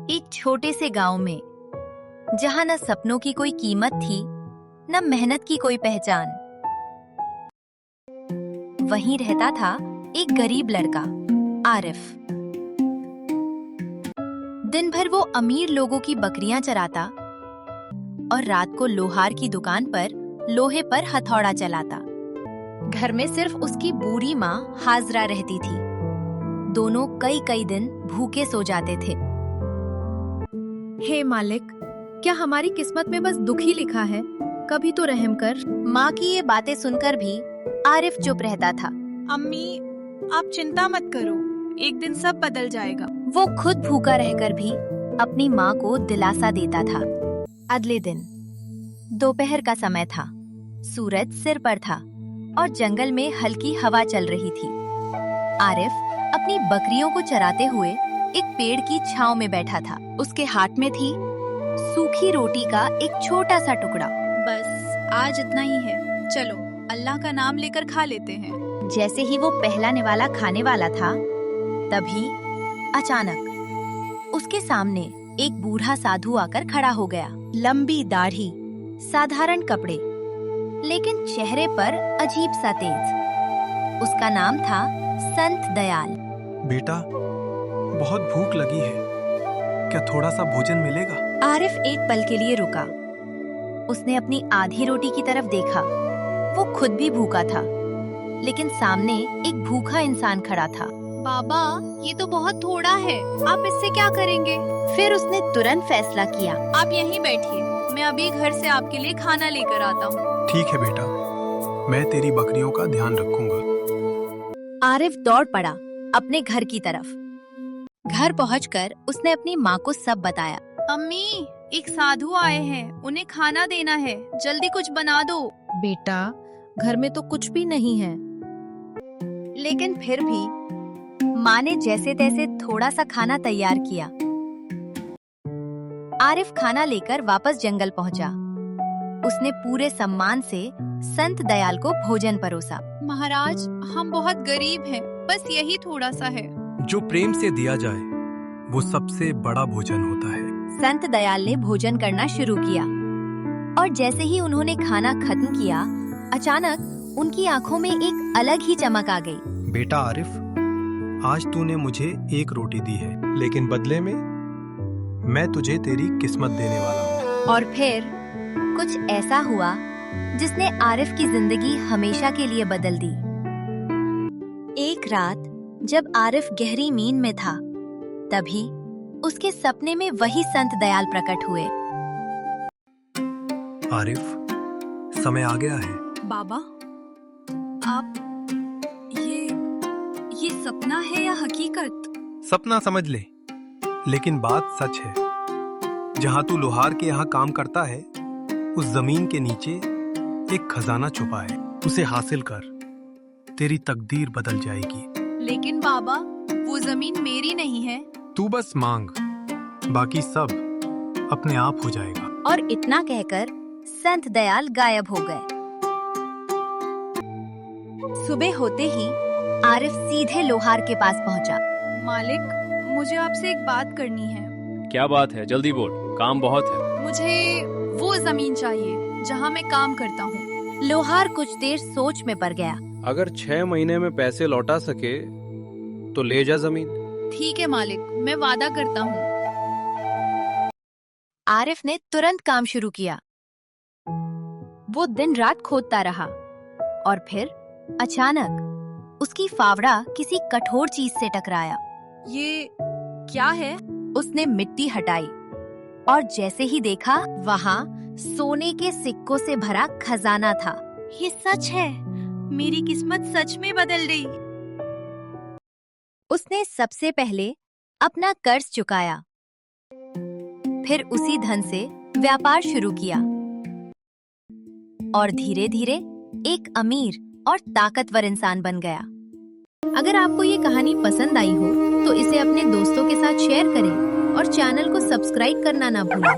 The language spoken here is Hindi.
एक छोटे से गांव में, जहां न सपनों की कोई कीमत थी न मेहनत की कोई पहचान, वहीं रहता था एक गरीब लड़का, आरिफ। दिन भर वो अमीर लोगों की बकरियां चराता और रात को लोहार की दुकान पर लोहे पर हथौड़ा चलाता। घर में सिर्फ उसकी बूढ़ी माँ हाजरा रहती थी। दोनों कई कई दिन भूखे सो जाते थे। हे मालिक, क्या हमारी किस्मत में बस दुख ही लिखा है? कभी तो रहम कर। माँ की ये बातें सुनकर भी आरिफ चुप रहता था। अम्मी, आप चिंता मत करो, एक दिन सब बदल जाएगा। वो खुद भूखा रहकर भी अपनी माँ को दिलासा देता था। अगले दिन दोपहर का समय था। सूरज सिर पर था और जंगल में हल्की हवा चल रही थी। आरिफ अपनी बकरियों को चराते हुए एक पेड़ की छांव में बैठा था। उसके हाथ में थी सूखी रोटी का एक छोटा सा टुकड़ा। बस आज इतना ही है, चलो अल्लाह का नाम लेकर खा लेते हैं। जैसे ही वो पहला निवाला खाने वाला था, तभी अचानक उसके सामने एक बूढ़ा साधु आकर खड़ा हो गया। लंबी दाढ़ी, साधारण कपड़े, लेकिन चेहरे पर अजीब सा तेज। उसका नाम था संत दयाल। बेटा, बहुत भूख लगी है, क्या थोड़ा सा भोजन मिलेगा? आरिफ एक पल के लिए रुका। उसने अपनी आधी रोटी की तरफ देखा। वो खुद भी भूखा था, लेकिन सामने एक भूखा इंसान खड़ा था। बाबा, ये तो बहुत थोड़ा है, आप इससे क्या करेंगे? फिर उसने तुरंत फैसला किया। आप यहीं बैठिए, मैं अभी घर से आपके लिए खाना लेकर आता हूँ। ठीक है बेटा, मैं तेरी बकरियों का ध्यान रखूंगा। आरिफ दौड़ पड़ा अपने घर की तरफ। घर पहुंचकर उसने अपनी माँ को सब बताया। अम्मी, एक साधु आए हैं, उन्हें खाना देना है, जल्दी कुछ बना दो। बेटा, घर में तो कुछ भी नहीं है। लेकिन फिर भी माँ ने जैसे तैसे थोड़ा सा खाना तैयार किया। आरिफ खाना लेकर वापस जंगल पहुंचा। उसने पूरे सम्मान से संत दयाल को भोजन परोसा। महाराज, हम बहुत गरीब हैं, बस यही थोड़ा सा है। जो प्रेम से दिया जाए वो सबसे बड़ा भोजन होता है। संत दयाल ने भोजन करना शुरू किया और जैसे ही उन्होंने खाना खत्म किया, अचानक उनकी आंखों में एक अलग ही चमक आ गई। बेटा आरिफ, आज तूने मुझे एक रोटी दी है, लेकिन बदले में मैं तुझे तेरी किस्मत देने वाला हूँ। और फिर कुछ ऐसा हुआ जिसने आरिफ की जिंदगी हमेशा के लिए बदल दी। एक रात जब आरिफ गहरी नींद में था, तभी उसके सपने में वही संत दयाल प्रकट हुए। आरिफ, समय आ गया है। बाबा, आप ये सपना है या हकीकत? सपना समझ ले, लेकिन बात सच है। जहाँ तू लोहार के यहाँ काम करता है, उस जमीन के नीचे एक खजाना छुपा है। उसे हासिल कर, तेरी तकदीर बदल जाएगी। लेकिन बाबा, वो जमीन मेरी नहीं है। तू बस मांग, बाकी सब अपने आप हो जाएगा। और इतना कहकर संत दयाल गायब हो गए। सुबह होते ही आरिफ सीधे लोहार के पास पहुंचा। मालिक, मुझे आपसे एक बात करनी है। क्या बात है? जल्दी बोल, काम बहुत है। मुझे वो जमीन चाहिए जहाँ मैं काम करता हूँ। लोहार कुछ देर सोच में पड़ गया। अगर 6 महीने में पैसे लौटा सके तो ले जा जमीन। ठीक है मालिक, मैं वादा करता हूँ। आरिफ ने तुरंत काम शुरू किया। वो दिन रात खोदता रहा और फिर अचानक उसकी फावड़ा किसी कठोर चीज से टकराया। ये क्या है? उसने मिट्टी हटाई और जैसे ही देखा, वहाँ सोने के सिक्कों से भरा खजाना था। ये सच है, मेरी किस्मत सच में बदल गई। उसने सबसे पहले अपना कर्ज चुकाया, फिर उसी धन से व्यापार शुरू किया और धीरे धीरे एक अमीर और ताकतवर इंसान बन गया। अगर आपको ये कहानी पसंद आई हो तो इसे अपने दोस्तों के साथ शेयर करें और चैनल को सब्सक्राइब करना ना भूलें।